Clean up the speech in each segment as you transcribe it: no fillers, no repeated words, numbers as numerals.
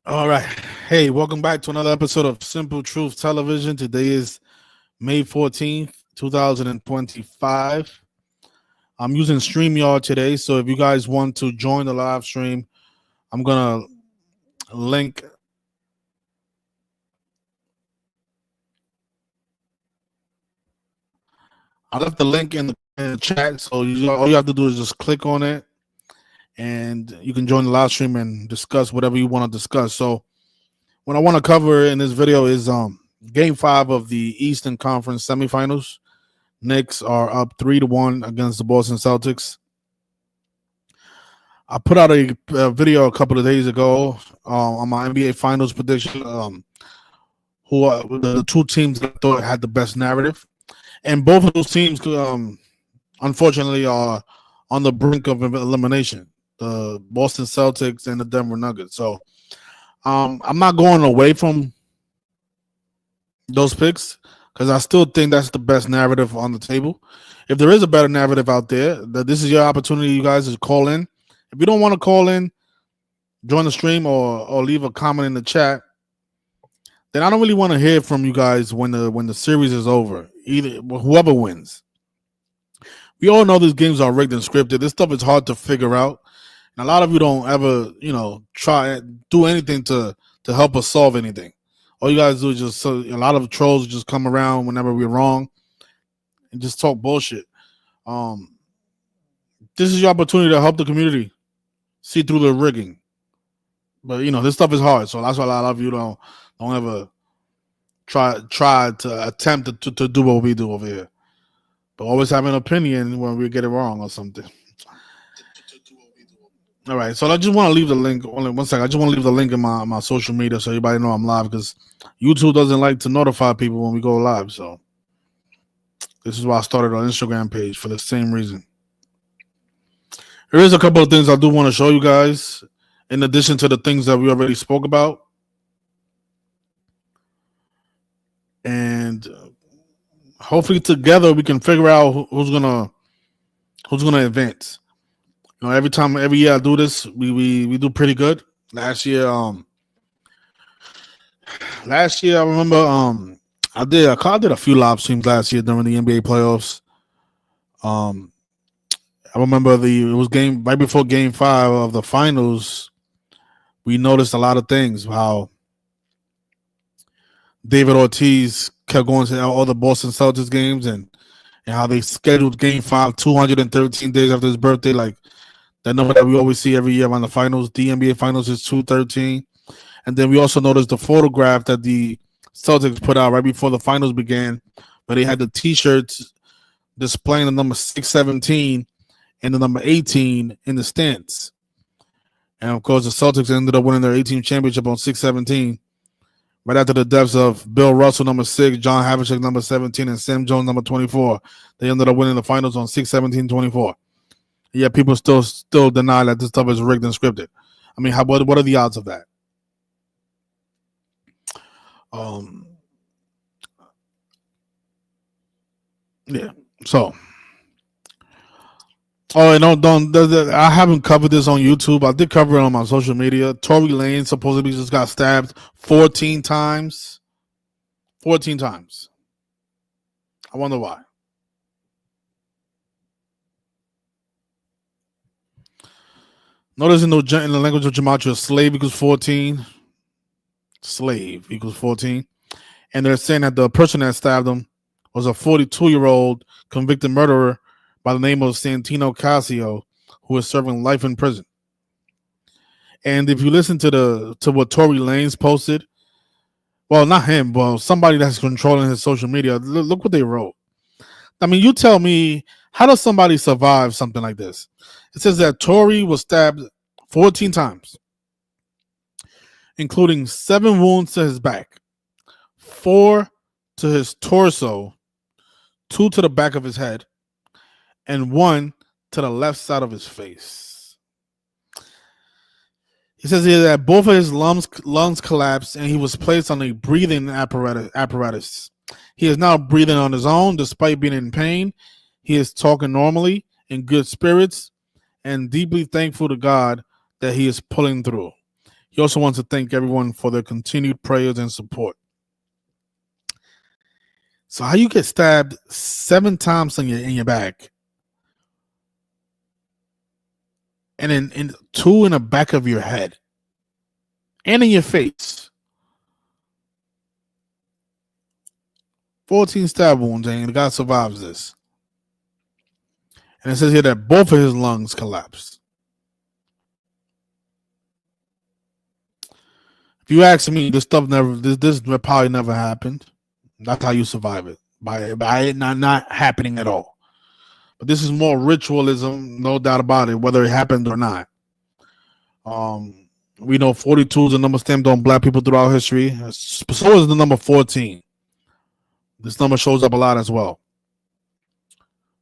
All right. Hey, welcome back to another episode of Simple Truth Television. Today is May 14th, 2025. I'm using StreamYard today, so if you guys want to join the live stream, I'm going to link. I left the link in the chat, so all you have to do is just click on it, and you can join the live stream and discuss whatever you want to discuss. So what I want to cover in this video is Game 5 of the Eastern Conference semifinals. Knicks are up 3-1 against the Boston Celtics. I put out a video a couple of days ago on my NBA Finals prediction. Who are the two teams that I thought had the best narrative, and both of those teams, unfortunately, are on the brink of elimination. The Boston Celtics and the Denver Nuggets. So I'm not going away from those picks because I still think that's the best narrative on the table. If there is a better narrative out there, that this is your opportunity, you guys, to call in. If you don't want to call in, join the stream or leave a comment in the chat. Then I don't really want to hear from you guys when the series is over. Either whoever wins. We all know these games are rigged and scripted. This stuff is hard to figure out, and a lot of you don't ever, try do anything to help us solve anything. All you guys do is just a lot of trolls just come around whenever we're wrong and just talk bullshit. This is your opportunity to help the community see through the rigging. But this stuff is hard, so that's why a lot of you don't ever try to attempt to do what we do over here. But always have an opinion when we get it wrong or something. All right, so I just want to leave the link. Only one second. I just want to leave the link in my social media so everybody know I'm live, because YouTube doesn't like to notify people when we go live. So this is why I started an Instagram page, for the same reason. There is a couple of things I do want to show you guys, in addition to the things that we already spoke about. And hopefully together we can figure out who's gonna advance. Every year I do this, we do pretty good. Last year I remember I did a few live streams last year during the NBA playoffs. I remember it was game right before Game 5 of the finals. We noticed a lot of things. How David Ortiz kept going to all the Boston Celtics games, and how they scheduled Game 5 213 days after his birthday. Like that number that we always see every year around the finals. The NBA finals is 213. And then we also noticed the photograph that the Celtics put out right before the finals began, where they had the T-shirts displaying the number 617 and the number 18 in the stands. And of course, the Celtics ended up winning their 18th championship on 617. Right after the deaths of Bill Russell, number 6, John Havlicek, number 17, and Sam Jones, number 24. They ended up winning the finals on 6-17-24. Yeah, people still deny that this stuff is rigged and scripted. I mean, what are the odds of that? Yeah. So, I haven't covered this on YouTube. I did cover it on my social media. Tory Lanez supposedly just got stabbed 14 times. 14 times. I wonder why. Notice in the language of Gematria, slave equals 14. Slave equals 14. And they're saying that the person that stabbed him was a 42-year-old convicted murderer by the name of Santino Casio, who is serving life in prison. And if you listen to what Tory Lanez posted, well, not him, but somebody that's controlling his social media, look what they wrote. I mean, you tell me, how does somebody survive something like this? It says that Tory was stabbed 14 times, including 7 wounds to his back, 4 to his torso, 2 to the back of his head, and 1 to the left side of his face. He says here that both of his lungs collapsed, and he was placed on a breathing apparatus. He is now breathing on his own despite being in pain. He is talking normally, in good spirits, and deeply thankful to God that he is pulling through. He also wants to thank everyone for their continued prayers and support. So how you get stabbed 7 times in your back, and in 2 in the back of your head, and in your face. 14 stab wounds, and the guy survives this. And it says here that both of his lungs collapsed. If you ask me, this probably never happened. That's how you survive it, by it not happening at all. But this is more ritualism, no doubt about it, whether it happened or not. We know 42 is the number stamped on black people throughout history. So is the number 14. This number shows up a lot as well.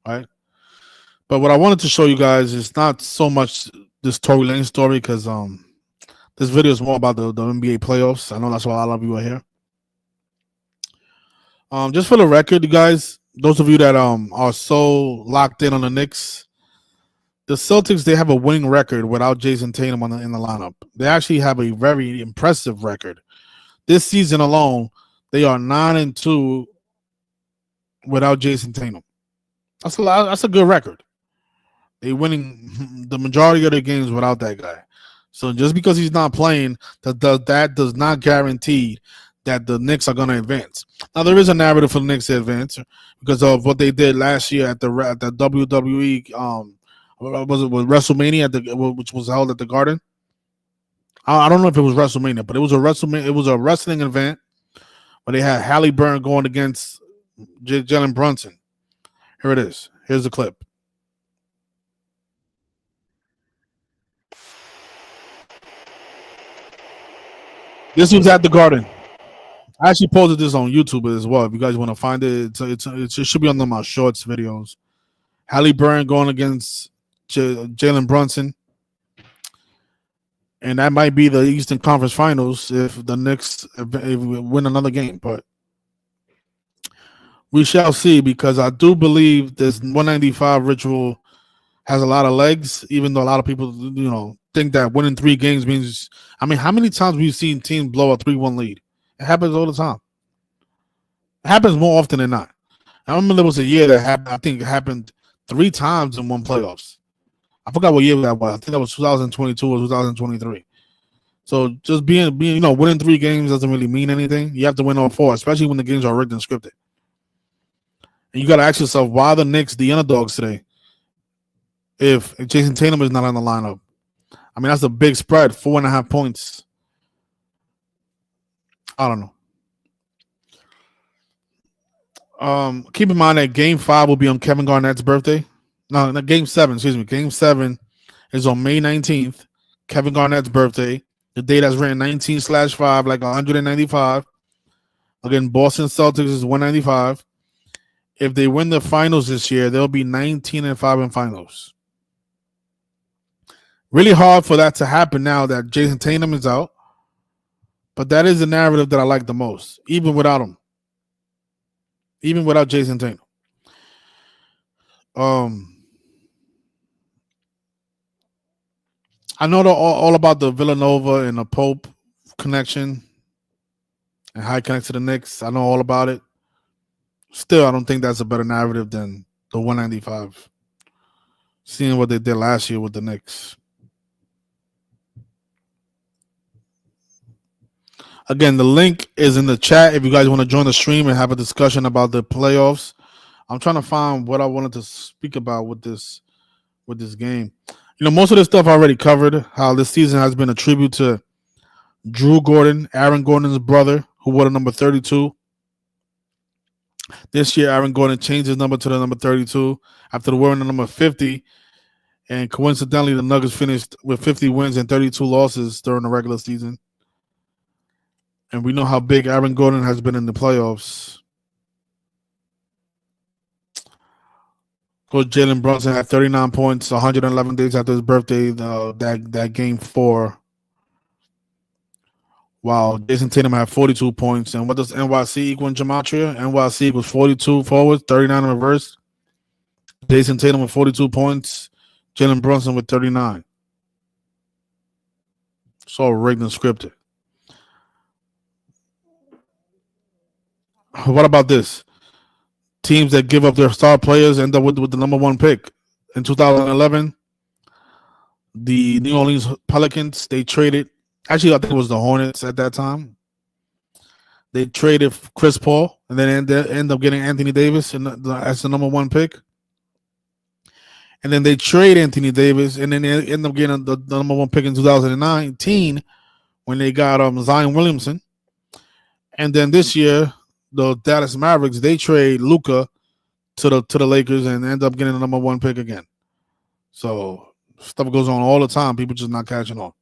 Right? But what I wanted to show you guys is not so much this Tory Lanez story, because this video is more about the NBA playoffs. I know that's why a lot of you are here. Just for the record, you guys, those of you that are so locked in on the Knicks, the Celtics, they have a winning record without Jason Tatum in the lineup. They actually have a very impressive record. This season alone, they are 9-2 without Jason Tatum. That's a lot. That's a good record. They're winning the majority of their games without that guy. So just because he's not playing, that does not guarantee that the Knicks are going to advance. Now, there is a narrative for the Knicks to advance because of what they did last year at the WWE. Was WrestleMania which was held at the Garden? I don't know if it was WrestleMania, but it was a wrestling event where they had Halliburton going against Jalen Brunson. Here it is. Here's the clip. This was at the Garden. I actually posted this on YouTube as well. If you guys want to find it, it should be on my shorts videos. Halliburton going against Jalen Brunson. And that might be the Eastern Conference Finals if the Knicks win another game. But we shall see, because I do believe this 195 ritual has a lot of legs, even though a lot of people, think that winning 3 games means. I mean, how many times have we seen teams blow a 3-1 lead? It happens all the time. It happens more often than not. I remember there was a year that happened. I think it happened 3 times in one playoffs. I forgot what year that was. I think that was 2022 or 2023. So just being winning 3 games doesn't really mean anything. You have to win all 4, especially when the games are rigged and scripted. And you got to ask yourself, why are the Knicks the underdogs today if Jason Tatum is not on the lineup? I mean, that's a big spread, 4.5 points. I don't know. Keep in mind that Game 5 will be on Kevin Garnett's birthday. No, Game 7, excuse me. Game 7 is on May 19th, Kevin Garnett's birthday. The date that's written 19/5, like 195. Again, Boston Celtics is 195. If they win the finals this year, they'll be 19-5 in finals. Really hard for that to happen now that Jason Tatum is out. But that is the narrative that I like the most, even without him. Even without Jason Tatum. I know all about the Villanova and the Pope connection and how it connects to the Knicks. I know all about it. Still, I don't think that's a better narrative than the 195. Seeing what they did last year with the Knicks. Again, the link is in the chat if you guys want to join the stream and have a discussion about the playoffs. I'm trying to find what I wanted to speak about with this game. Most of this stuff I already covered, how this season has been a tribute to Drew Gordon, Aaron Gordon's brother, who wore the number 32. This year, Aaron Gordon changed his number to the number 32 after wearing the number 50. And coincidentally, the Nuggets finished with 50 wins and 32 losses during the regular season. And we know how big Aaron Gordon has been in the playoffs. Coach Jalen Brunson had 39 points, 111 days after his birthday, that game 4. Wow, Jason Tatum had 42 points. And what does NYC equal in gematria? NYC equals 42 forwards, 39 in reverse. Jason Tatum with 42 points. Jalen Brunson with 39. It's all rigged and scripted. What about this? Teams that give up their star players end up with the number one pick. In 2011, the New Orleans Pelicans, they traded. Actually, I think it was the Hornets at that time. They traded Chris Paul and then end up getting Anthony Davis as the number one pick. And then they trade Anthony Davis and then they end up getting the number one pick in 2019 when they got Zion Williamson. And then this year, the Dallas Mavericks, they trade Luka to the Lakers and end up getting the number one pick again. So stuff goes on all the time. People just not catching on.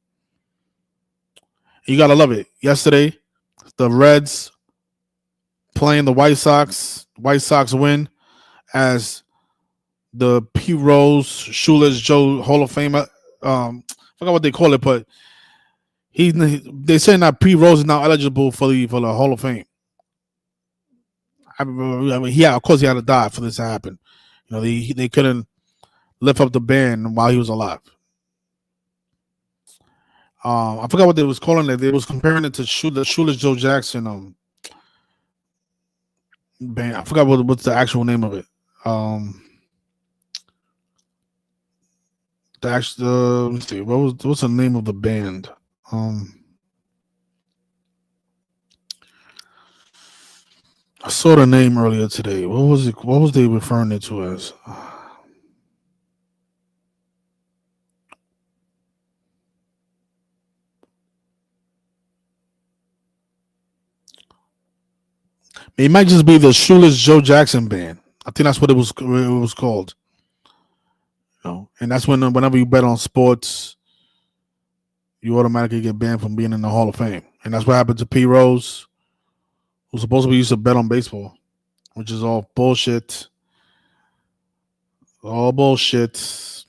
You got to love it. Yesterday, the Reds playing the White Sox. White Sox win as the Pete Rose, Shoeless Joe Hall of Famer. I forgot what they call it, but they say that Pete Rose is now eligible for the Hall of Fame. I mean, of course, he had to die for this to happen. You know, they couldn't lift up the band while he was alive. I forgot what they was calling it. They was comparing it to the Shoeless Joe Jackson band. I forgot what's the actual name of it. Let me see. What's the name of the band? I saw the name earlier today. What was it? What was they referring it to as? It might just be the Shoeless Joe Jackson band. I think that's what it was called. You know, and that's whenever you bet on sports, you automatically get banned from being in the Hall of Fame. And that's what happened to Pete Rose, who's supposed to be used to bet on baseball, which is all bullshit. All bullshit.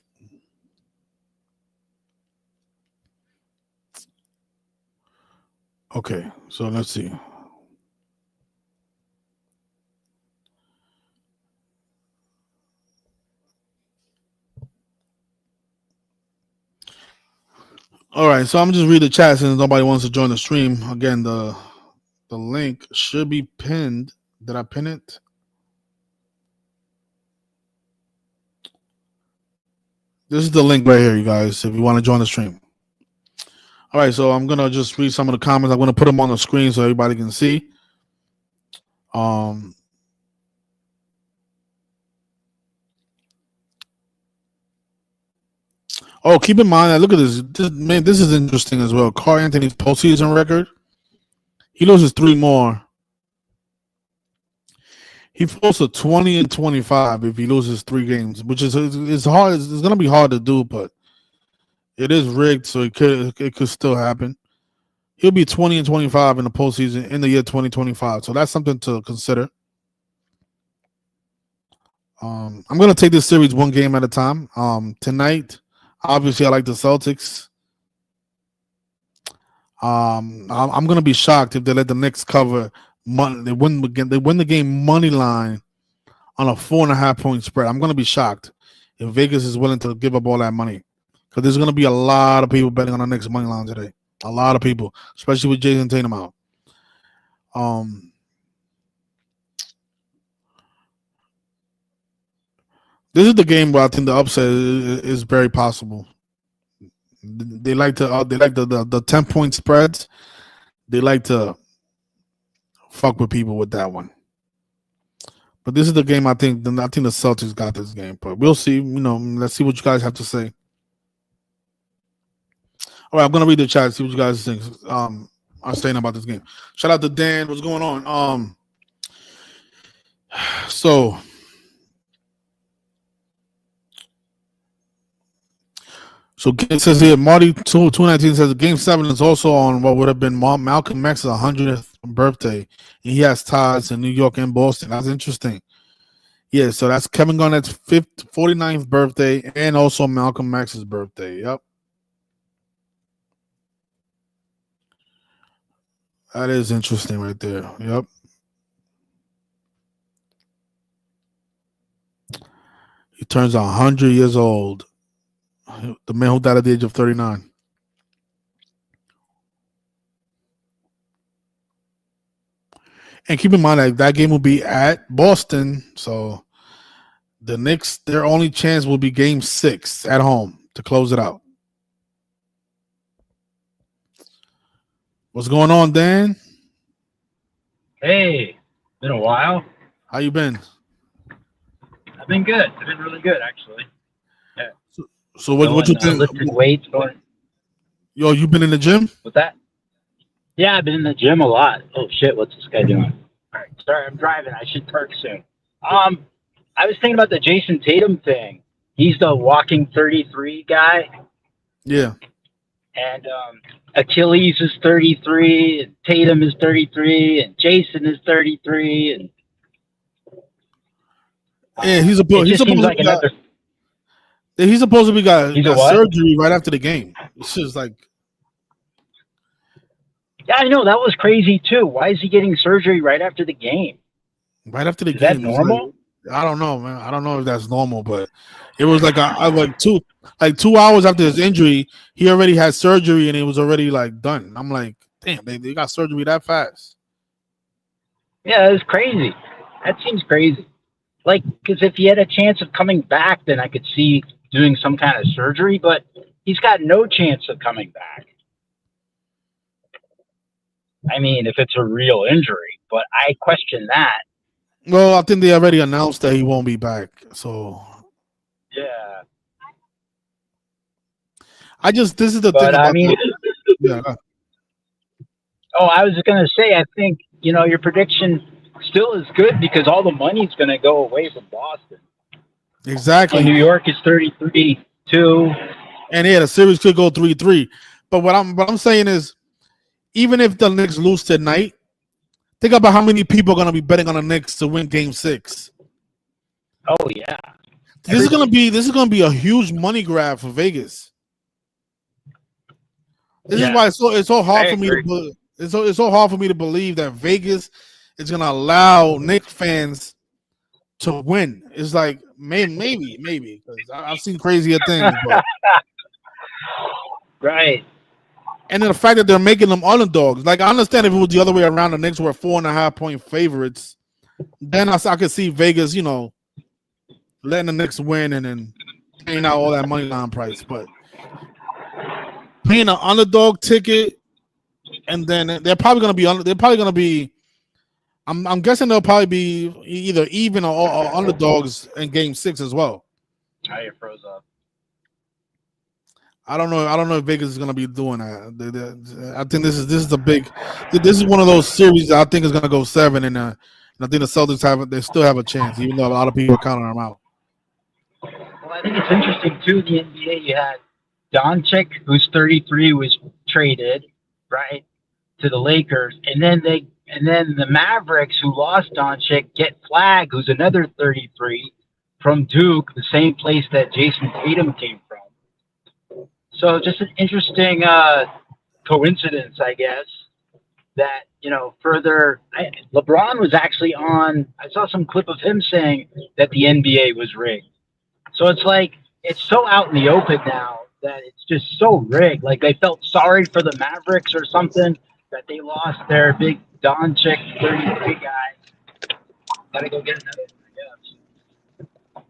Okay, so let's see. All right, so I'm just read the chat since nobody wants to join the stream. Again, the link should be pinned. Did I pin it? This is the link right here, you guys, if you want to join the stream. All right, so I'm going to just read some of the comments. I'm going to put them on the screen so everybody can see. Oh, keep in mind, look at this. This is interesting as well. Carl Anthony's postseason record. He loses 3 more. He falls to 20-25 if he loses 3 games, which is it's hard. It's going to be hard to do, but it is rigged, so it could still happen. He'll be 20-25 in the postseason in the year 2025. So that's something to consider. I'm going to take this series one game at a time. Tonight, obviously, I like the Celtics. I'm going to be shocked if they let the Knicks cover. They win the game money line on a 4.5-point spread. I'm going to be shocked if Vegas is willing to give up all that money, because there's going to be a lot of people betting on the Knicks money line today. A lot of people, especially with Jason Tatum out. This is the game where I think the upset is very possible. They like the 10-point spreads. They like to fuck with people with that one. But this is the game I think the Celtics got this game. But we'll see. You know, let's see what you guys have to say. All right, I'm gonna read the chat, see what you guys think are saying about this game. Shout out to Dan. What's going on? So it says here, Marty 219 says Game 7 is also on what would have been Malcolm X's 100th birthday, and he has ties in New York and Boston. That's interesting. Yeah, so that's Kevin Garnett's 49th birthday and also Malcolm X's birthday. Yep. That is interesting right there. Yep. He turns 100 years old. The man who died at the age of 39. And keep in mind that game will be at Boston, so the Knicks, their only chance will be Game 6 at home to close it out. What's going on, Dan? Hey, been a while. How you been? I've been good. I've been really good, actually. Yeah. So what you think? Lifting weights, going. Yo, you been in the gym? What's that? Yeah, I've been in the gym a lot. Oh shit, what's this guy doing? All right, sorry, I'm driving. I should park soon. I was thinking about the Jason Tatum thing. He's the walking 33 guy. Yeah. And Achilles is 33, and Tatum is 33, and Jason is 33, and yeah, he's supposed to be got surgery right after the game. It's just like, yeah, I know, that was crazy too. Why is he getting surgery right after the game? Right after the game, is that normal? I don't know, man. I don't know if that's normal, but it was like like 2 hours after his injury, he already had surgery and it was already like done. I'm like, damn, they got surgery that fast. Yeah, it's crazy. That seems crazy. Like, because if he had a chance of coming back, then I could see doing some kind of surgery, but he's got no chance of coming back. I mean, if it's a real injury, but I question that. Well, I think they already announced that he won't be back. So, yeah. This is the thing about I mean, yeah. Oh, I was going to say, I think, your prediction still is good because all the money's going to go away from Boston. Exactly. And New York is 33-2. And yeah, the series could go 3-3. But what I'm saying is, even if the Knicks lose tonight, think about how many people are going to be betting on the Knicks to win Game 6. Oh yeah, this is going to be a huge money grab for Vegas. This is why it's so hard for me to it's so hard for me to believe that Vegas is going to allow Knicks fans to win. It's like maybe because I've seen crazier things. But. Right. And then the fact that they're making them underdogs. Like, I understand if it was the other way around, the Knicks were 4.5-point favorites. Then I could see Vegas, letting the Knicks win and then paying out all that money line price. But paying an underdog ticket, and then they're probably going to be. I'm guessing they'll probably be either even or underdogs in Game 6 as well. Oh, you froze up. I don't know if Vegas is going to be doing that. I think this is one of those series that I think is going to go 7, and I think the Celtics still have a chance, even though a lot of people are counting them out. Well, I think it's interesting too. The NBA, you had Doncic, who's 33, was traded right to the Lakers, and then the Mavericks, who lost Doncic, get Flagg, who's another 33 from Duke, the same place that Jason Tatum came from. So just an interesting coincidence, I guess, that, LeBron was actually on, I saw some clip of him saying that the NBA was rigged. So it's like, it's so out in the open now that it's just so rigged. Like they felt sorry for the Mavericks or something that they lost their big Doncic 33 guy. Gotta go get another one, I guess.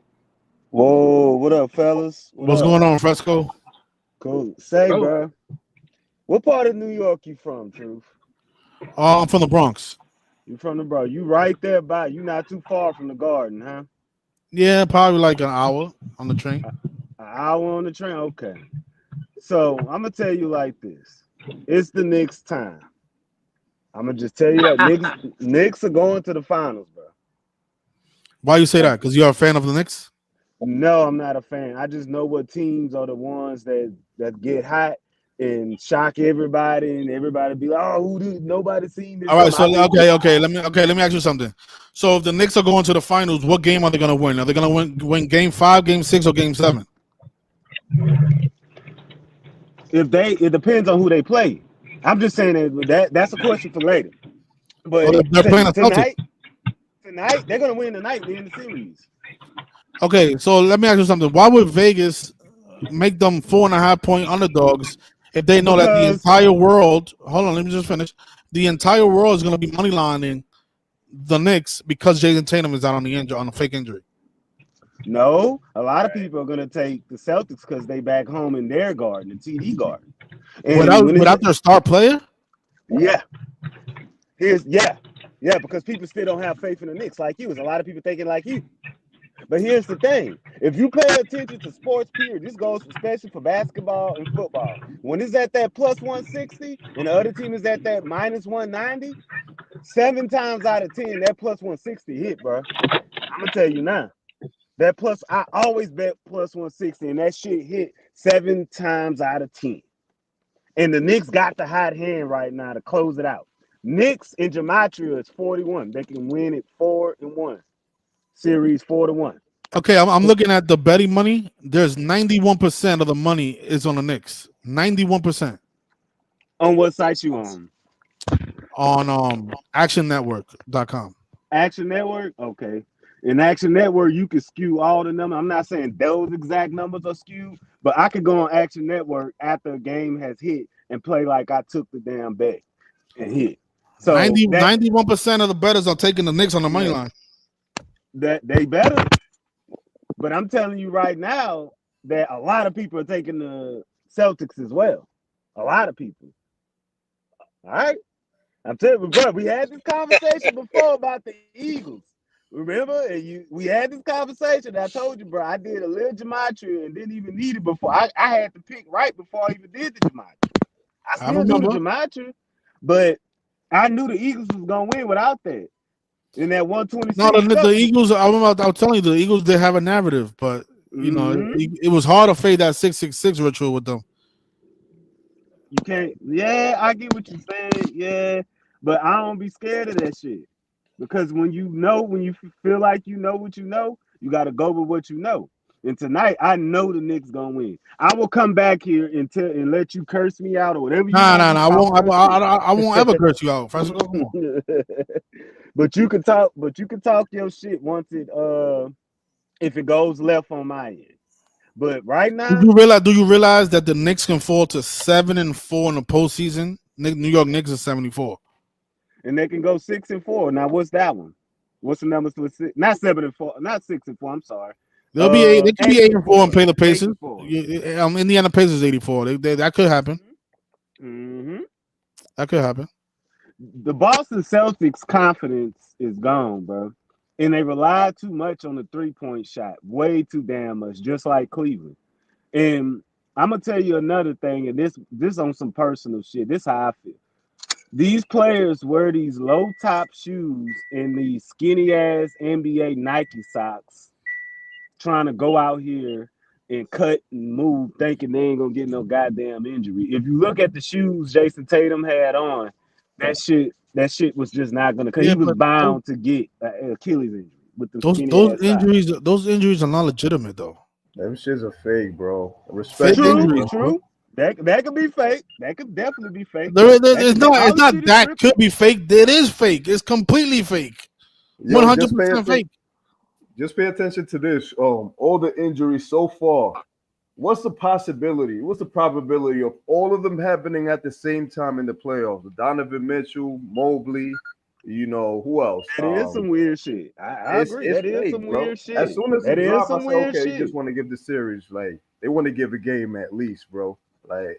Whoa, what up, fellas? What's going on, Fresco? Cool. Say, bro, what part of New York you from, Truth? I'm from the Bronx. You from the Bronx? You right there by? You not too far from the Garden, huh? Yeah, probably like an hour on the train. An hour on the train? Okay. So I'm gonna tell you like this: it's the Knicks' time. I'm gonna just tell you that Knicks are going to the finals, bro. Why you say that? Because you're a fan of the Knicks? No, I'm not a fan. I just know what teams are the ones that get hot and shock everybody, and everybody be like, "Oh, nobody seen this." All right, so okay. Let me ask you something. So if the Knicks are going to the finals, what game are they going to win? Are they going to win Game 5, Game 6, or Game 7? It depends on who they play. I'm just saying that's a question for later. But they're playing tonight they're going to win tonight. They're in the series. Okay, so let me ask you something. Why would Vegas make them 4.5-point underdogs if they know that the entire world? Hold on, let me just finish. The entire world is going to be money lining the Knicks because Jason Tatum is out on the fake injury. No, a lot of people are gonna take the Celtics because they back home in their garden, the TD garden. And Without their star player? Yeah. Because people still don't have faith in the Knicks like you. There's a lot of people thinking like you. But here's the thing. If you pay attention to sports, period, this goes especially for basketball and football. When it's at that plus 160 and the other team is at that minus 190, 7 times out of 10, that plus 160 hit, bro. I'm gonna tell you now. I always bet plus 160, and that shit hit 7 times out of 10. And the Knicks got the hot hand right now to close it out. Knicks in gematria is 41. They can win it 4-1. Series 4-1. Okay, I'm looking at the betting money. There's 91% of the money is on the Knicks. 91%. On what site you on? On actionnetwork.com. Action Network? Okay. In Action Network, you can skew all the numbers. I'm not saying those exact numbers are skewed, but I could go on Action Network after a game has hit and play like I took the damn bet and hit. So 91% of the bettors are taking the Knicks on the money line. That they better. But I'm telling you right now that a lot of people are taking the Celtics as well. A lot of people. All right. I'm telling you, bro, we had this conversation before about the Eagles. Remember? And we had this conversation. I told you, bro, I did a little gematria and didn't even need it before. I had to pick right before I even did the gematria. I still do the gematria, but I knew the Eagles was gonna win without that. In that 126. No, the Eagles. I'll tell you, the Eagles did have a narrative, but you know, it was hard to fade that 666 ritual with them. You can't. Yeah, I get what you're saying. Yeah, but I don't be scared of that shit. Because when you feel like you know what you know, you got to go with what you know. And tonight, I know the Knicks gonna win. I will come back here and let you curse me out or whatever. I won't ever curse you out. Fresco, come on. But you can talk your shit once if it goes left on my end. But right now, do you realize that the Knicks can fall to 7-4 in the postseason? New York Knicks is 74. And they can go 6-4. Now, what's that one? What's the numbers to 6? Not 7-4, not 6-4. I'm sorry. They'll be 8. They can be 8-4 and play the Pacers. Indiana Pacers 84. That could happen. Mm-hmm. That could happen. The Boston Celtics' confidence is gone, bro, and they rely too much on the 3-point shot, way too damn much, just like Cleveland. And I'm gonna tell you another thing, and this on some personal shit. This how I feel. These players wear these low top shoes and these skinny ass NBA Nike socks, trying to go out here and cut and move, thinking they ain't gonna get no goddamn injury. If you look at the shoes Jason Tatum had on, that shit was just not gonna. Cause he was bound to get an Achilles injury with the those injuries. Socks. Those injuries are not legitimate though. Them shits are fake, bro. Respect true. Bro. That could be fake. That could definitely be fake. It's not that could be fake. It is fake. It's completely fake. 100% fake. Just pay attention to this. All the injuries so far. What's the possibility? What's the probability of all of them happening at the same time in the playoffs? Donovan Mitchell, Mobley, who else? That is some weird shit. I agree. That is some weird shit. As soon as it dropped, I said, okay, you just want to give the series. Like, they want to give a game at least, bro. Like,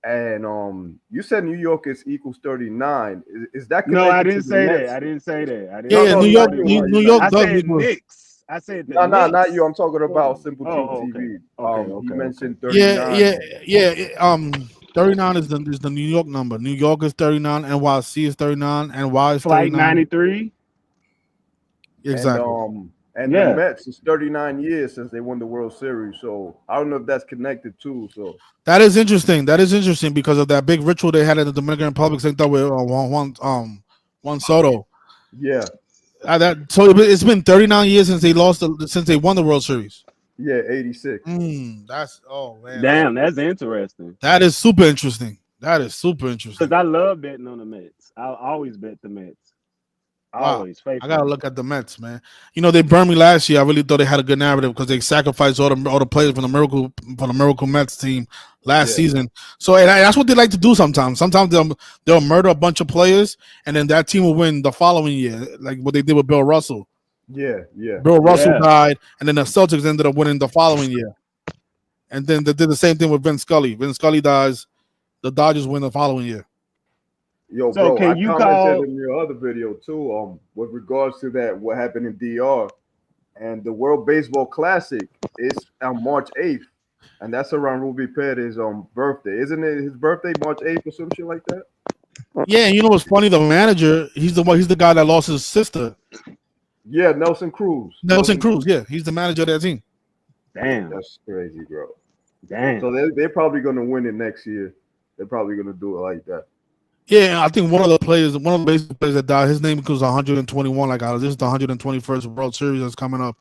and you said New York is equals 39. Is that no? I didn't say that. I didn't say that. New York. I said Knicks. I said no, not you. I'm talking about Simple Team TV. You mentioned 39. Yeah. 39 is the New York number. New York is 39. NYC is 39. NY is 39. Flight 93. Exactly. And the Mets is 39 years since they won the World Series. So I don't know if that's connected too. So that is interesting. Because of that big ritual they had in the Dominican Republic. They thought with Juan Soto. Yeah. So it's been 39 years since they won the World Series. Yeah, 86. That's man. Damn, that's interesting. That is super interesting. Because I love betting on the Mets. I'll always bet the Mets. Always I faithful. gotta look at the Mets, man. You know, they burned me last year. I really thought they had a good narrative because they sacrificed all the players from the Miracle Mets team last season. So that's what they like to do sometimes. Sometimes they'll murder a bunch of players and then that team will win the following year, like what they did with Bill Russell. Yeah. Bill Russell died, and then the Celtics ended up winning the following year. And then they did the same thing with Vince Scully. Vince Scully dies, the Dodgers win the following year. Yo, So bro, can I you commented in your other video too, with regards to that, what happened in DR, and the World Baseball Classic is on March 8th, and that's around Ruby Perez's birthday. Isn't it his birthday, March 8th or some shit like that? Yeah, and you know what's funny? The manager, he's the guy that lost his sister. Yeah, Nelson Cruz. Nelson Cruz, yeah, he's the manager of that team. Damn, That's crazy, bro. damn. So they're probably gonna win it next year. They're probably gonna do it like that. Yeah, I think one of the baseball players that died, his name goes 121. Like, this is the 121st World Series that's coming up.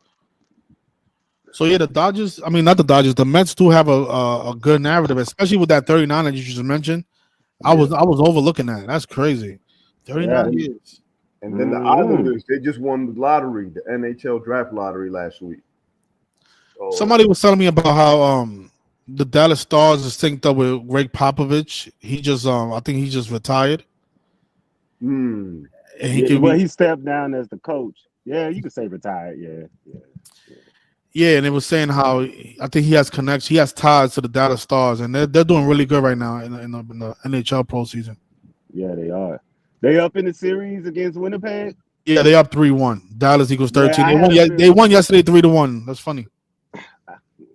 So yeah, the Mets do have a good narrative, especially with that 39 that you just mentioned. I was overlooking that. That's crazy. 39 years. And then the Islanders, they just won the lottery, the NHL draft lottery last week. So, Somebody was telling me about how the Dallas Stars is synced up with Greg Popovich. He just I think he just retired. Hmm. And he stepped down as the coach. Yeah, you could say retired. Yeah, and it was saying how I think he has connections, he has ties to the Dallas Stars, and they're doing really good right now in the NHL postseason. Yeah, they are. They up in the series against Winnipeg. Yeah, they up 3-1. Dallas equals 13. Yeah, they won yesterday 3-1. That's funny.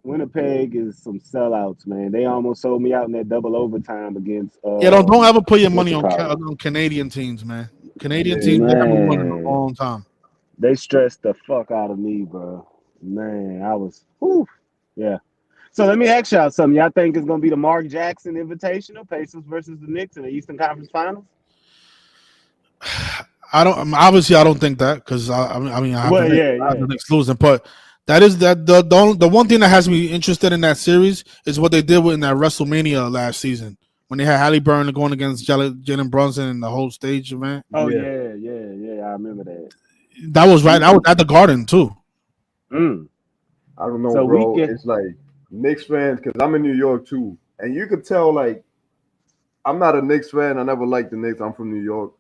Winnipeg is some sellouts, man. They almost sold me out in that double overtime against. Don't ever put your money on Canadian teams, man. Canadian teams, they haven't won in a long time. They stressed the fuck out of me, bro. Man, I was. Yeah. So let me ask y'all something. Y'all think it's gonna be the Mark Jackson Invitational, Pacers versus the Knicks in the Eastern Conference Finals? I don't think that because I have the Knicks losing, but that is the one thing that has me interested in that series is what they did in that WrestleMania last season when they had Halliburton going against Jalen Brunson in the whole stage event. Oh yeah, I remember that. That was right. I was at the Garden too. I don't know, bro. It's like Knicks fans, because I'm in New York too, and you could tell like I'm not a Knicks fan. I never liked the Knicks. I'm from New York.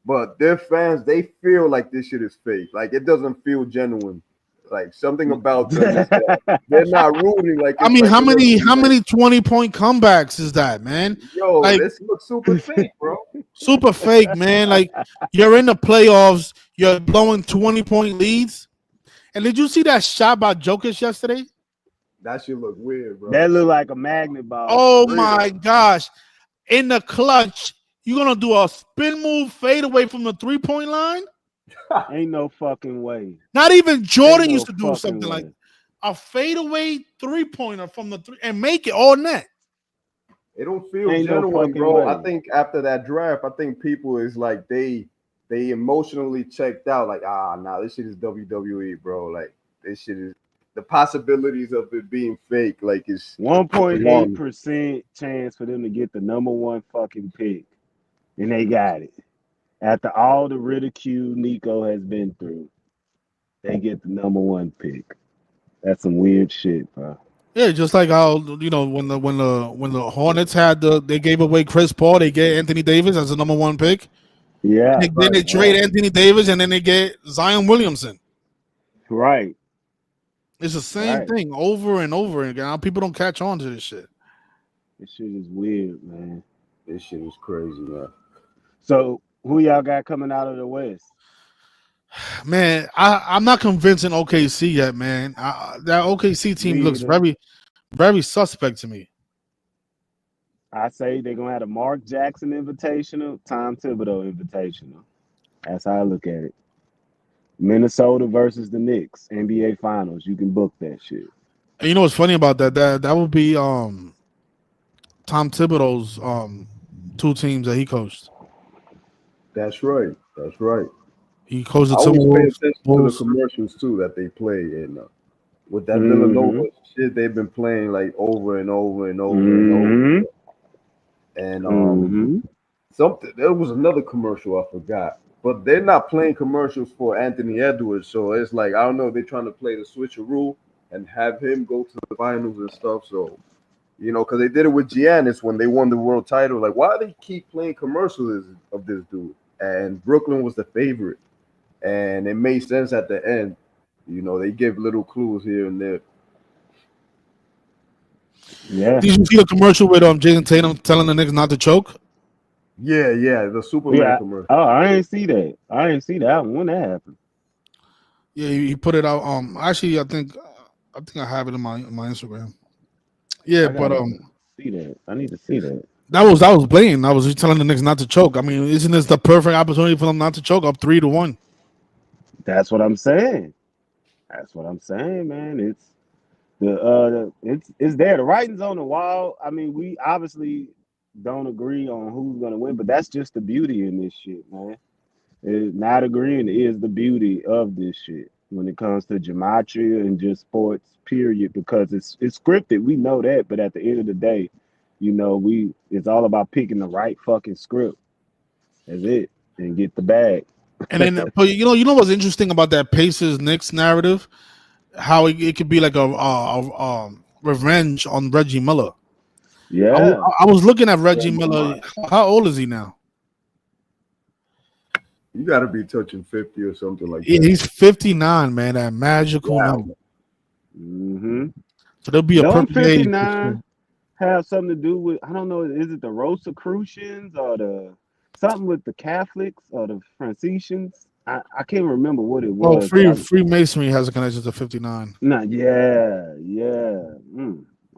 But their fans, they feel like this shit is fake. Like it doesn't feel genuine. Like something about them is that they're not rooting. Like how many 20-point comebacks is that, man? Yo, this looks super fake, bro. Super fake, man. Like you're in the playoffs, you're blowing 20-point leads. And did you see that shot by Jokic yesterday? That shit look weird, bro. That look like a magnet ball. Oh my gosh! In the clutch. You gonna do a spin move fade away from the 3-point line? Ain't no fucking way. Not even Jordan used to do something like a fadeaway 3-pointer from the 3 and make it all net. It don't feel genuine, bro. Way. I think after that draft, I think people is like they emotionally checked out. Like, this shit is WWE, bro. Like this shit is the possibilities of it being fake. Like it's 1.8% chance for them to get the number 1 fucking pick. And they got it. After all the ridicule Nico has been through, they get the number 1 pick. That's some weird shit, bro. Yeah, just like how when the Hornets they gave away Chris Paul, they get Anthony Davis as the number 1 pick. Yeah. Then they trade Anthony Davis, and then they get Zion Williamson. Right. It's the same thing over and over again. People don't catch on to this shit. This shit is weird, man. This shit is crazy, man. So who y'all got coming out of the West? Man, I'm not convinced in OKC yet, man. That OKC team looks very, very suspect to me. I say they're gonna have a Mark Jackson Invitational, Tom Thibodeau Invitational. That's how I look at it. Minnesota versus the Knicks, NBA Finals. You can book that shit. And you know what's funny about that? That would be Tom Thibodeau's 2 teams that he coached. That's right. He coached the Timberwolves. I always pay attention to the Wolves. commercials too that they play in. With that Villanova shit, they've been playing like over and over and over and over. And something there was another commercial I forgot, but they're not playing commercials for Anthony Edwards. So it's like, I don't know, they're trying to play the switcheroo and have him go to the finals and stuff. So, because they did it with Giannis when they won the world title. Like, why do they keep playing commercials of this dude? And Brooklyn was the favorite. And it made sense at the end. They give little clues here and there. Yeah. Did you see the commercial with Jason Tatum telling the Knicks not to choke? Yeah, the Superman commercial. Oh, I ain't see that. I ain't see that when that happened. Yeah, he put it out. Actually, I think I have it in my Instagram. Yeah, but see that. I need to see that. That was blatant. I was just telling the Knicks not to choke. I mean, isn't this the perfect opportunity for them not to choke up 3-1? That's what I'm saying. That's what I'm saying, man. It's there. The writing's on the wall. I mean, we obviously don't agree on who's gonna win, but that's just the beauty in this shit, man. Not agreeing is the beauty of this shit when it comes to gematria and just sports, period, because it's scripted. We know that, but at the end of the day, it's all about picking the right fucking script. That's it, and get the bag. And then, but you know what's interesting about that Pacers Knicks narrative? How it could be like a revenge on Reggie Miller. Yeah, I was looking at Reggie Miller. How old is he now? You got to be touching 50 or something like that. He's 59, man. That magical number. Mm-hmm. So there'll be a perfect 59 have something to do with, I don't know, is it the Rosicrucians or the something with the Catholics or the Franciscans? I can't remember what it was. Oh, Freemasonry has a connection to 59. Nah, yeah.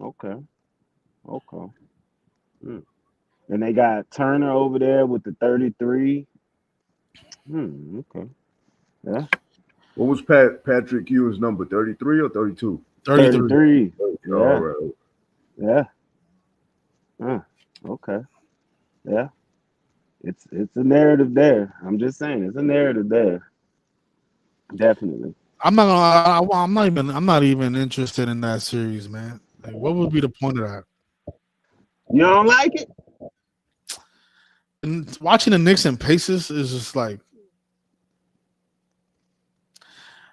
Okay. And they got Turner over there with the 33. Okay. Yeah. What was Patrick Ewing's number? 33 or 32? 33. Yeah. All right. Yeah. Okay. Yeah. It's a narrative there. I'm just saying, it's a narrative there. Definitely. I'm not even interested in that series, man. Like, what would be the point of that? You don't like it? And watching the Knicks and Pacers is just like,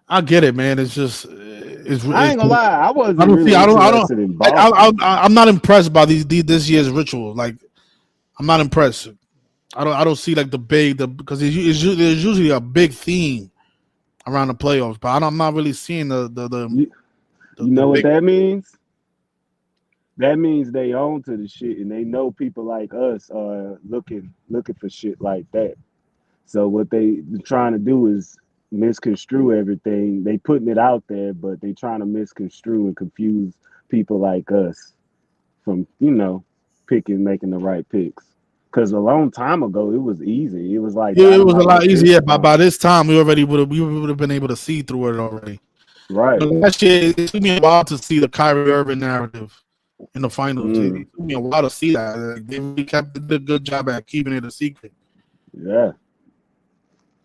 I get it, man. It's just, I ain't gonna lie. I wasn't really interested in Boston. I'm not impressed by this year's ritual. Like, I'm not impressed. I don't see like because there's usually a big theme around the playoffs, but I'm not really seeing the you know what that means? That means they own to the shit, and they know people like us are looking for shit like that. So what they're trying to do is misconstrue everything. They putting it out there, but they trying to misconstrue and confuse people like us from making the right picks. Because a long time ago, it was easy. It was like it was a lot easier. By this time, we would have been able to see through it already. Right. But last year, it took me a while to see the Kyrie Irving narrative in the finals. It took me a while to see that. They really did a good job at keeping it a secret. Yeah.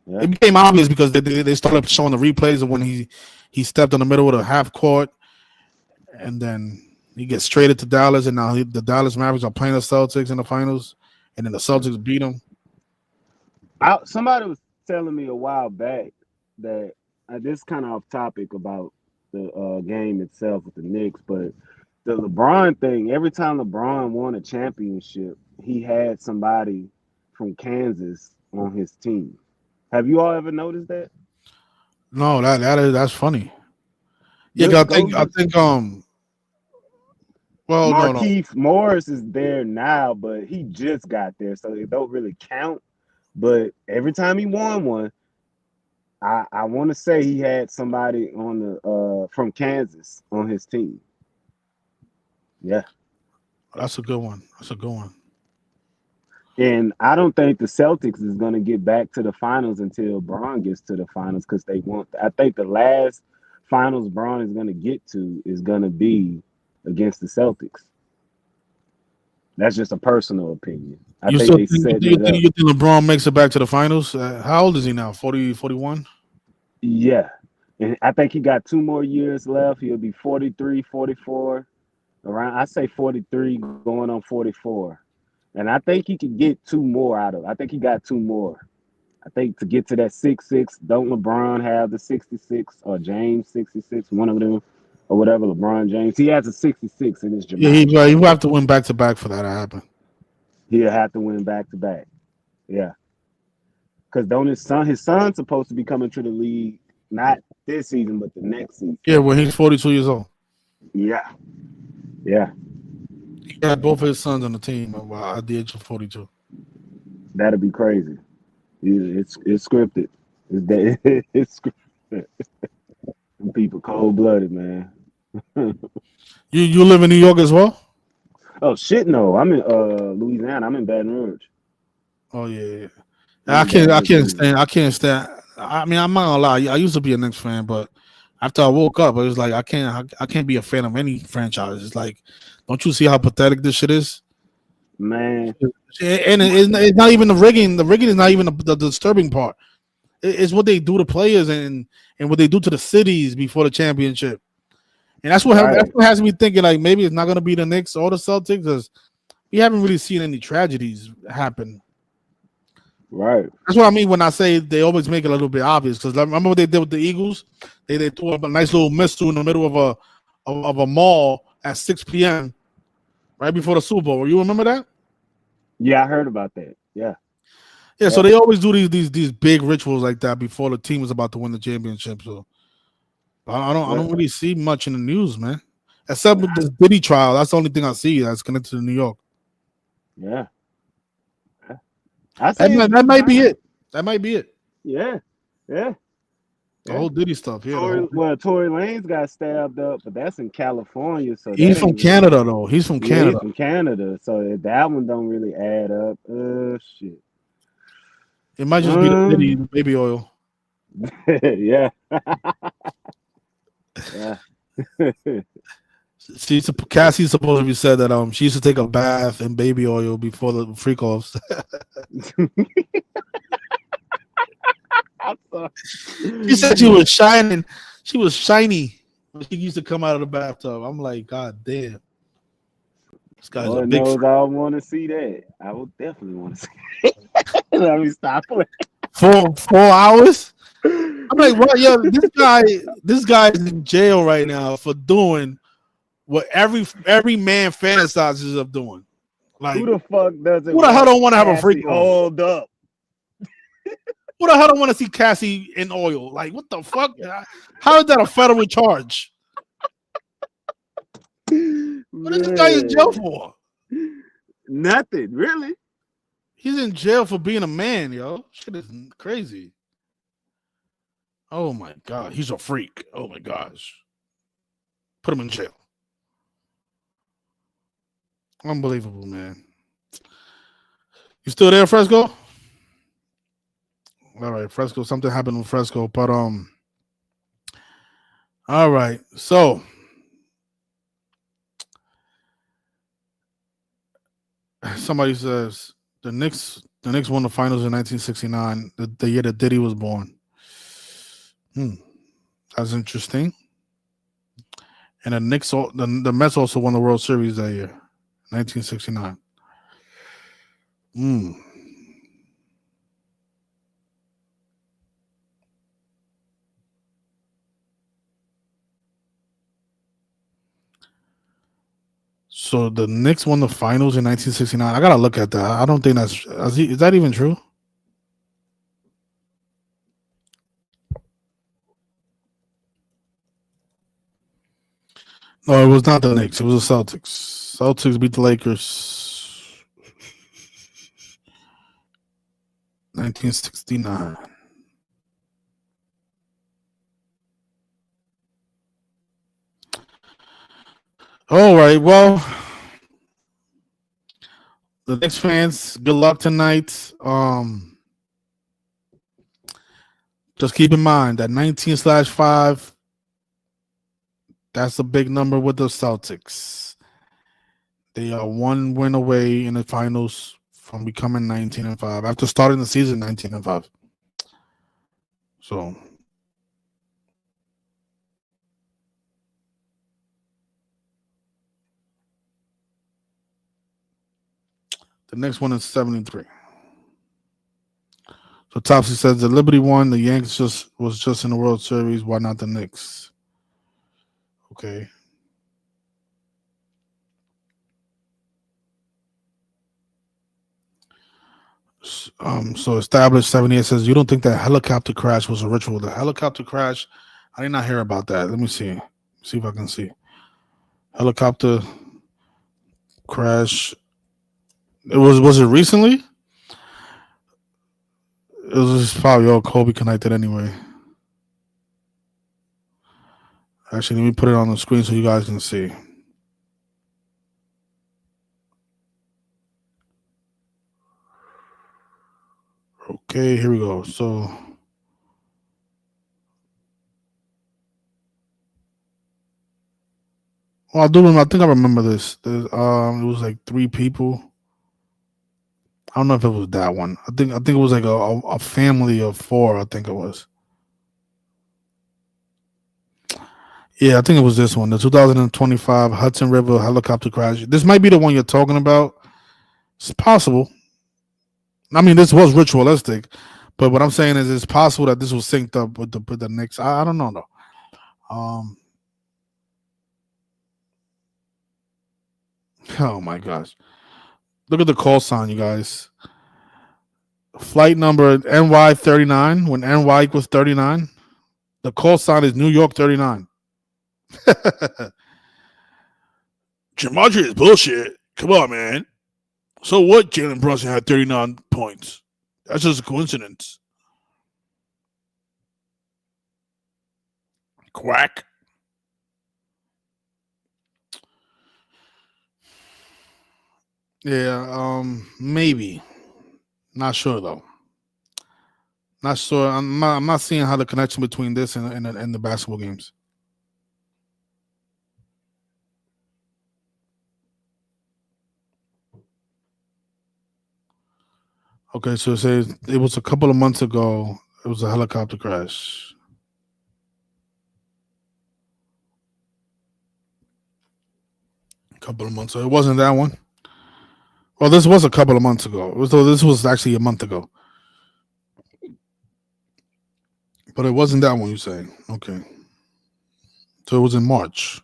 It became obvious because they started showing the replays of when he stepped in the middle of the half court, and then he gets traded to Dallas, and now the Dallas Mavericks are playing the Celtics in the finals. And then the Celtics beat them. Somebody was telling me a while back that this kind of off topic about the game itself with the Knicks, but the LeBron thing, every time LeBron won a championship, he had somebody from Kansas on his team. Have you all ever noticed that? No, that's funny. Yeah, I think well, Markieff Morris is there now, but he just got there, so it don't really count. But every time he won one, I want to say he had somebody on the from Kansas on his team. Yeah, that's a good one. And I don't think the Celtics is going to get back to the finals until Bron gets to the finals because I think the last finals Bron is going to get to is going to be against the Celtics. That's just a personal opinion. You think LeBron makes it back to the finals? How old is he now? 40, 41? Yeah. And I think he got 2 more years left. He'll be 43, 44. I say 43 going on 44. And I think he could get 2 more out of it. I think he got 2 more. I think to get to that 6-6, don't LeBron have the 66 or James 66, one of them, or whatever, LeBron James? He has a 66 in his Yeah, Jamal. he will have to win back to back for that to happen. He'll have to win back to back. Yeah. Because don't his son's supposed to be coming to the league, not this season, but the next season. Yeah, when he's 42 years old. Yeah. Yeah. He had both of his sons on the team at the age of 42. That'd be crazy. It's scripted. It's scripted. People cold blooded, man. You live in New York as well? Oh shit, no! I'm in Louisiana. I'm in Baton Rouge. Oh yeah. I can't stand. I mean, I'm not gonna lie. I used to be a Knicks fan, but after I woke up, it was like I can't be a fan of any franchise. It's like, don't you see how pathetic this shit is? Man, And it's not even the rigging. The rigging is not even the disturbing part. It's what they do to players and what they do to the cities before the championship. And that's what has me thinking, like, maybe it's not going to be the Knicks or the Celtics, because we haven't really seen any tragedies happen. Right. That's what I mean when I say they always make it a little bit obvious. Because remember what they did with the Eagles? They threw up a nice little missile in the middle of a mall at 6 p.m. right before the Super Bowl. You remember that? Yeah, I heard about that. Yeah. Yeah, so they always do these big rituals like that before the team is about to win the championship. So I don't really see much in the news, man. Except with this Diddy trial. That's the only thing I see that's connected to New York. Yeah. That might be it. That might be it. Yeah. Yeah. The whole Diddy stuff. Yeah. Tory Lanez got stabbed up, but that's in California. So he's from Canada, though. He's from Canada. He's from Canada. So that one don't really add up. Shit. It might just be the Diddy baby oil. Yeah. Yeah. Cassie's supposed to be said that she used to take a bath in baby oil before the freak offs. She said she was shining. She was shiny when she used to come out of the bathtub. I'm like, God damn. This guy's a big knows I want to see that. I will definitely want to see it. Let me stop playing. 4 hours? I'm like, what? Yo, this guy is in jail right now for doing what every man fantasizes of doing. Like, who the fuck doesn't? Who the hell don't want to have a freak hold up? Who the hell don't want to see Cassie in oil? Like, what the fuck? How is that a federal charge? What is this guy in jail for? Nothing, really. He's in jail for being a man, yo. Shit is crazy. Oh my God, he's a freak. Oh my gosh. Put him in jail. Unbelievable, man. You still there, Fresco? All right, Fresco. Something happened with Fresco, but all right. So somebody says the Knicks won the finals in 1969, the year that Diddy was born. That's interesting. And the Mets also won the World Series that year, 1969. So the Knicks won the finals in 1969. I gotta look at that. I don't think is that even true? No, it was not the Knicks. It was the Celtics. Celtics beat the Lakers. 1969. All right. Well, the Knicks fans, good luck tonight. Just keep in mind that 19/5. That's a big number with the Celtics. They are 1 win away in the finals from becoming 19-5 after starting the season 19-5. So the next one is 73. So Topsy says the Liberty won. The Yankees was just in the World Series. Why not the Knicks? Okay. So established 78 says you don't think that helicopter crash was a ritual. The helicopter crash, I did not hear about that. Let me see. See if I can see. Helicopter crash. Was it recently? It was probably all Kobe connected anyway. Actually, let me put it on the screen so you guys can see. Okay, here we go. So I think I remember this. It was like 3 people. I don't know if it was that one. I think it was like a family of 4. I think it was. Yeah, I think it was this one. The 2025 Hudson River helicopter crash. This might be the one you're talking about. It's possible. I mean, this was ritualistic, but what I'm saying is it's possible that this was synced up with the Knicks. I don't know though. Oh my gosh. Look at the call sign, you guys. Flight number NY39, when NY equals 39, the call sign is New York 39. Gematria is bullshit. Come on, man. So what? Jalen Brunson had 39 points. That's just a coincidence. Quack. Yeah, maybe. Not sure though. Not sure. I'm not seeing how the connection between this and the basketball games. Okay, so it says it was a couple of months ago. It was a helicopter crash. A couple of months ago. It wasn't that one. Well, this was a couple of months ago. So this was actually a month ago. But it wasn't that one, you say. Okay. So it was in March.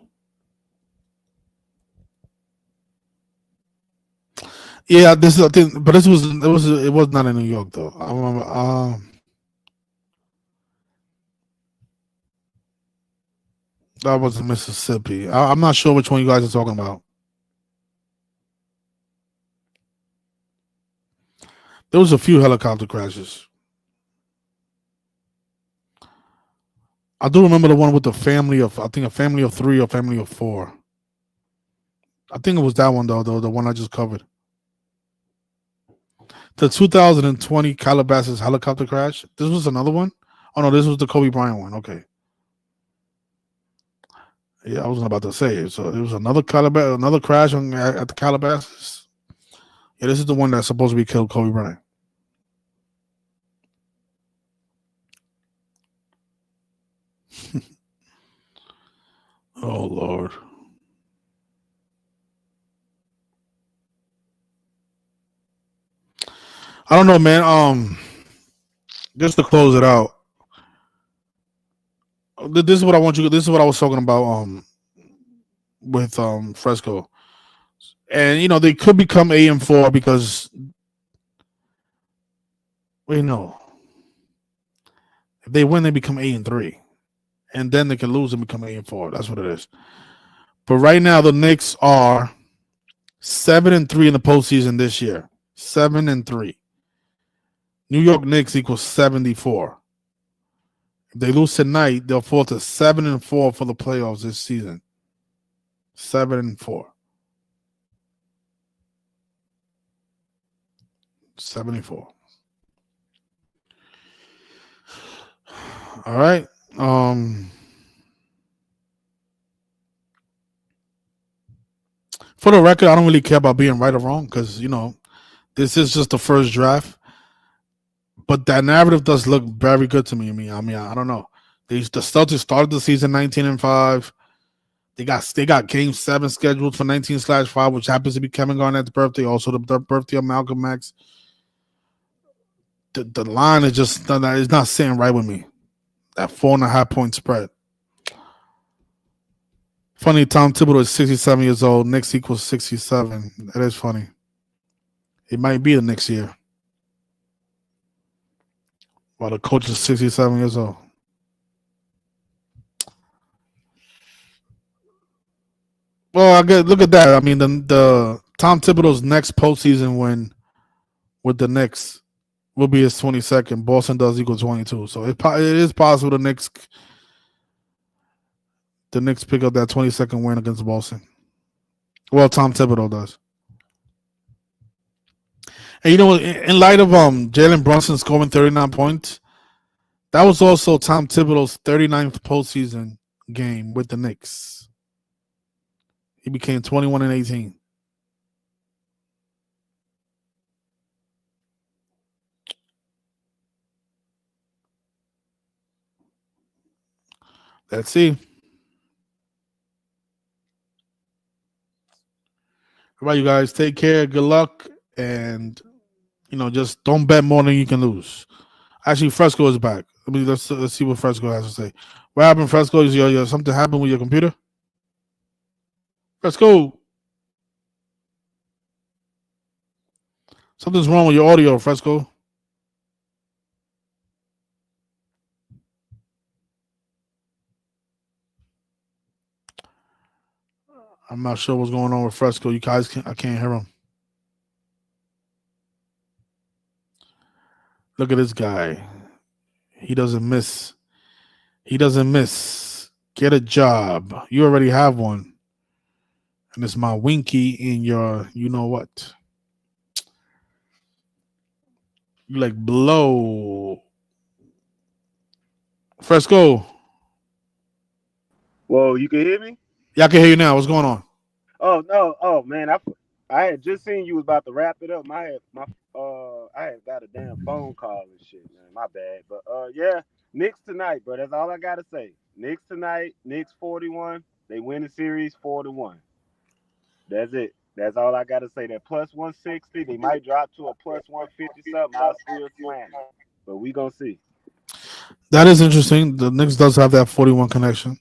Yeah, this is a thing, but it was not in New York though. I remember. That was in Mississippi. I'm not sure which one you guys are talking about. There was a few helicopter crashes. I do remember the one with the family of, I think a family of 3 or family of 4. I think it was that one though, the one I just covered. The 2020 Calabasas helicopter crash. This was another one? Oh no, this was the Kobe Bryant one. Okay. Yeah, I wasn't about to say it. So it was another crash at the Calabasas. Yeah, this is the one that's supposed to be killed Kobe Bryant. Oh Lord. I don't know, man. Just to close it out. This is what I want you. This is what I was talking about. With Fresco, and they could become 8-4 because no. If they win, they become 8-3, and then they can lose and become 8-4. That's what it is. But right now, the Knicks are 7-3 in the postseason this year. 7-3. New York Knicks equals 74. If they lose tonight, they'll fall to 7-4 for the playoffs this season. 7-4. 74. All right. For the record, I don't really care about being right or wrong because this is just the first draft. But that narrative does look very good to me. I mean, I don't know. The Celtics started the season 19-5. They got Game 7 scheduled for 19/5, which happens to be Kevin Garnett's birthday, also the birthday of Malcolm X. the line is just it's not sitting right with me. That 4.5 point spread. Funny, Tom Thibodeau is 67 years old. Knicks equals 67. That is funny. It might be the next year. While the coach is 67 years old. Well, look at that. I mean, the Tom Thibodeau's next postseason win with the Knicks will be his 22nd. Boston does equal 22. So it is possible the Knicks pick up that 22nd win against Boston. Well, Tom Thibodeau does. And you know, in light of Jalen Brunson scoring 39 points, that was also Tom Thibodeau's 39th postseason game with the Knicks. He became 21-18. Let's see. All right, you guys, take care. Good luck. And, just don't bet more than you can lose. Actually, Fresco is back. Let's see what Fresco has to say. What happened, Fresco? Is something happened with your computer? Fresco. Something's wrong with your audio, Fresco. I'm not sure what's going on with Fresco. You guys, I can't hear him. Look at this guy. He doesn't miss. Get a job. You already have one. And it's my winky in your, you know what. You like blow. Fresco. Whoa, you can hear me? Yeah, I can hear you now. What's going on? Oh no! Oh man, I had just seen you was about to wrap it up. I had got a damn phone call and shit, man. My bad. But yeah, Knicks tonight, bro. That's all I gotta say. Knicks tonight. Knicks 41. They win the series 4-1. That's it. That's all I gotta say. That plus 160. They might drop to a plus 150 something. I'll still slam it. But we gonna see. That is interesting. The Knicks does have that 41 connection.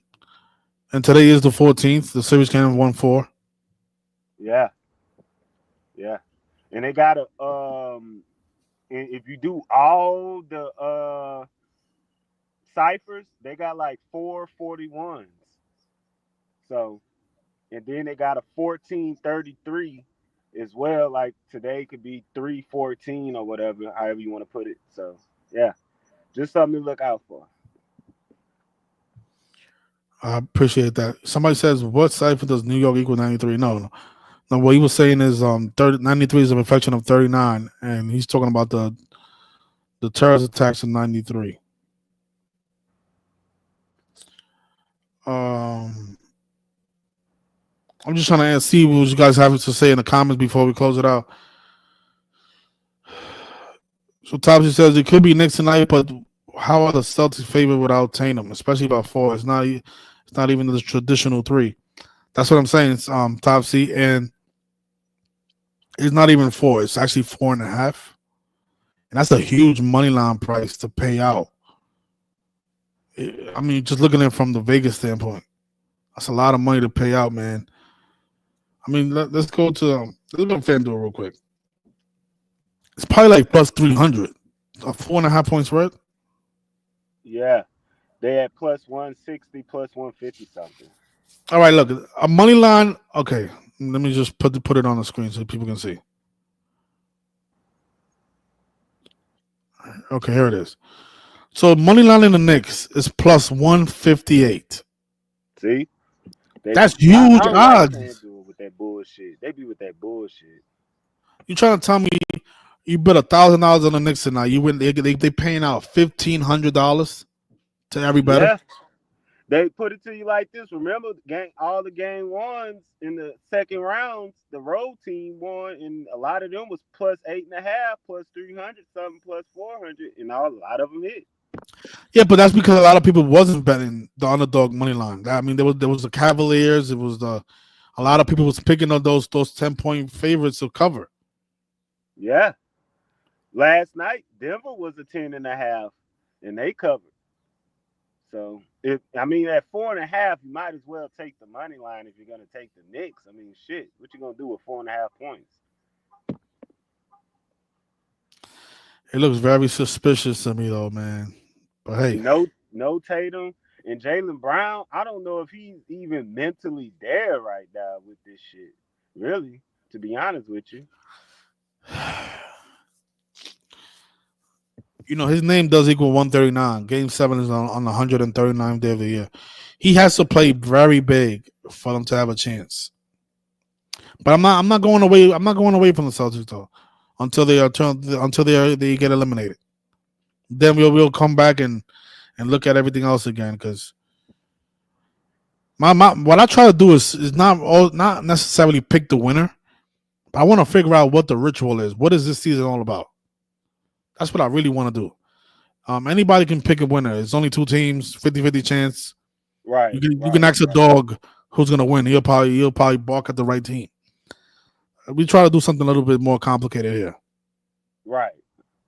And today is the 14th. The series came 1-4. Yeah. And they got if you do all the ciphers, they got like 4 41s. So, and then they got a 1433 as well. Like today could be 314 or whatever, however you want to put it. So, yeah, just something to look out for. I appreciate that. Somebody says, what cipher does New York equal 93? No. What he was saying is 93 is a reflection of 39, and he's talking about the terrorist attacks in 93. I'm just trying to see what you guys have to say in the comments before we close it out. So Topsy says it could be Knicks tonight, but how are the Celtics favored without Tatum, especially about 4? It's not even the traditional 3. That's what I'm saying. It's Topsy, and it's not even 4. It's actually 4.5, and that's a huge money line price to pay out. I mean, just looking at it from the Vegas standpoint, that's a lot of money to pay out, man. I mean, let's go to FanDuel real quick. It's probably like plus 300, a 4.5 point spread. Yeah, they at plus 160, plus 150 something. All right, look, a money line. Okay, let me just put it on the screen so people can see. Okay, here it is. So money line in the Knicks is plus 158. See, that's huge odds. With that bullshit, they be with that bullshit. You trying to tell me you bet $1,000 on the Knicks tonight? You win. They paying out $1,500 to every better. Yeah. They put it to you like this. Remember, all the game ones in the second rounds, the road team won, and a lot of them was plus 8.5, plus 300 something, plus 400, and a lot of them hit. Yeah, but that's because a lot of people wasn't betting the underdog money line. I mean, there was the Cavaliers. It was a lot of people was picking on those 10-point favorites to cover. Yeah. Last night, Denver was a 10.5, and they covered. So at 4.5, you might as well take the money line if you're gonna take the Knicks. I mean, shit, what you gonna do with 4.5 points? It looks very suspicious to me, though, man. But hey, no Tatum and Jaylen Brown. I don't know if he's even mentally there right now with this shit. Really, to be honest with you. you know, his name does equal 139. Game 7 is on the 139th day of the year. He has to play very big for them to have a chance. But I'm not going away. I'm not going away from the Celtics though until they get eliminated. Then we'll come back and look at everything else again because my what I try to do is not necessarily pick the winner. But I want to figure out what the ritual is. What is this season all about? That's what I really want to do. Anybody can pick a winner. It's only 2 teams, 50-50 chance. Right. You can ask a dog who's gonna win. He'll probably bark at the right team. We try to do something a little bit more complicated here. Right.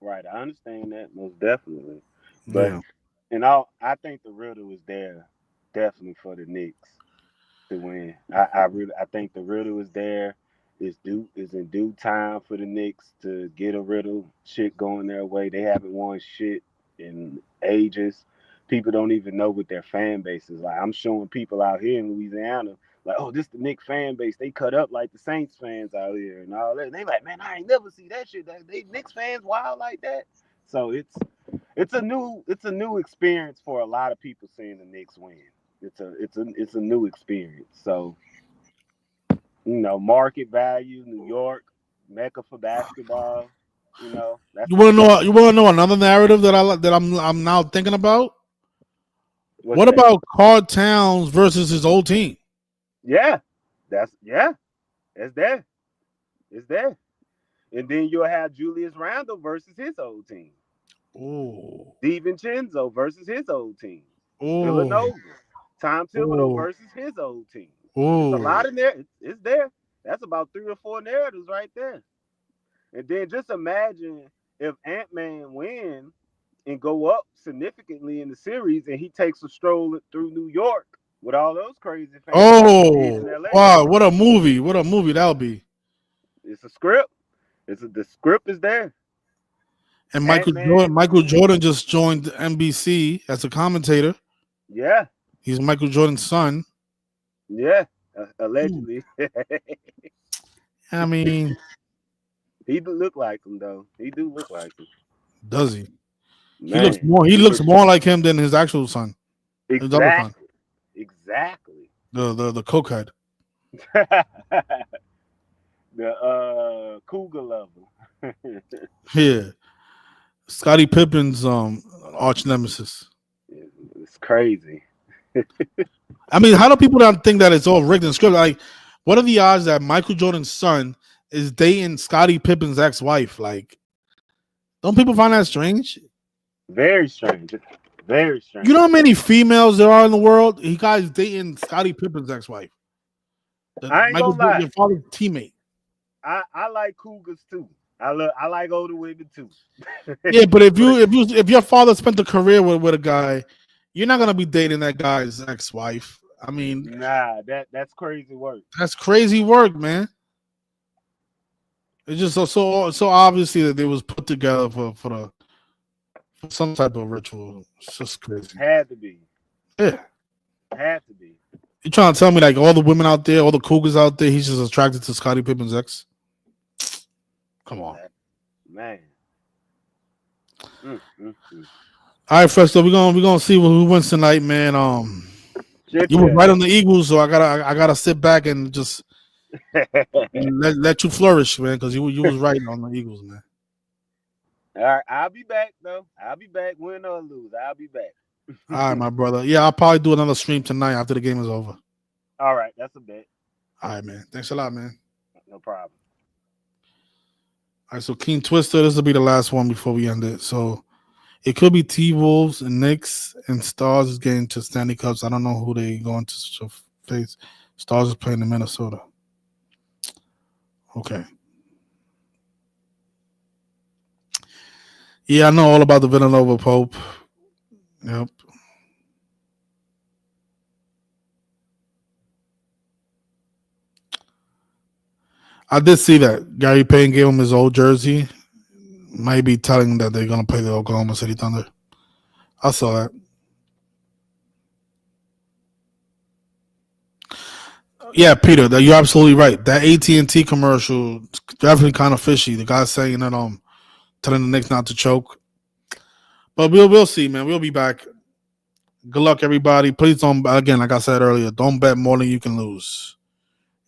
I understand that most definitely. But I think the riddle is there definitely for the Knicks to win. I think the riddle is there. Is in due time for the Knicks to get a riddle shit going their way. They haven't won shit in ages. People don't even know what their fan base is like. I'm showing people out here in Louisiana like, oh, this the Knicks fan base. They cut up like the Saints fans out here and all that. And they like, man, I ain't never see that shit. They Knicks fans wild like that. So it's a new experience for a lot of people seeing the Knicks win. It's a new experience. So, you know, market value, New York, mecca for basketball. You know, you want to know another narrative that I'm now thinking about. What about Carl Towns versus his old team? Yeah, it's there. It's there. And then you'll have Julius Randle versus his old team. Oh, DiVincenzo versus his old team. oh, Villanova. Tom Thibodeau versus his old team. There's a lot in there. It's there. That's about 3 or 4 narratives right there. And then just imagine if Ant-Man wins and go up significantly in the series and he takes a stroll through New York with all those crazy fans. Oh, wow, what a movie that'll be. It's a script. The script is there. And Michael Jordan just joined NBC as a commentator. Yeah. He's Michael Jordan's son. Yeah, allegedly. I mean, he do look like him though. He do look like him. Does he? Man. He looks more like him than his actual son. Exactly. His other son. Exactly. The cokehead. The cougar lover. Yeah. Scottie Pippen's arch nemesis. It's crazy. I mean, how do people not think that it's all rigged and scripted? Like, what are the odds that Michael Jordan's son is dating Scottie Pippen's ex-wife? Like, don't people find that strange? Very strange. Very strange. You know how many females there are in the world? He guy's dating Scottie Pippen's ex-wife. I ain't gonna lie. Your father's teammate. I like cougars too. I like older women too. Yeah, but if your father spent a career with a guy, you're not gonna be dating that guy's ex-wife. I mean, nah, that's crazy work. That's crazy work, man. It's just so obviously that they was put together for some type of ritual. It's just crazy. Had to be. Yeah. Had to be. You trying to tell me like all the women out there, all the cougars out there, he's just attracted to Scottie Pippen's ex? Come on, man. All right, Fresco, we're gonna see who wins tonight, man. You were right on the Eagles, so I gotta sit back and just let you flourish, man, because you was right on the Eagles, man. All right, I'll be back though. I'll be back, win or lose. I'll be back. All right, my brother. Yeah, I'll probably do another stream tonight after the game is over. All right, that's a bet. All right, man. Thanks a lot, man. No problem. All right, so King Twister, this will be the last one before we end it. So it could be T-Wolves and Knicks and Stars is getting to Stanley Cups. I don't know who they going to face. Stars is playing in Minnesota. Okay. Yeah, I know all about the Villanova Pope. Yep. I did see that Gary Payton gave him his old jersey. Might be telling that they're gonna play the Oklahoma City Thunder. I saw that. Yeah, Peter, you're absolutely right. That AT&T commercial definitely kind of fishy. The guy saying that telling the Knicks not to choke. But we'll see, man. We'll be back. Good luck, everybody. Please don't, again, like I said earlier, don't bet more than you can lose.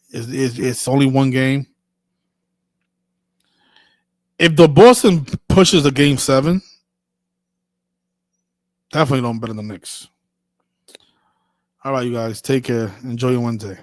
It's only one game. If the Boston pushes the game 7, definitely don't bet on the Knicks. All right, you guys. Take care. Enjoy your Wednesday.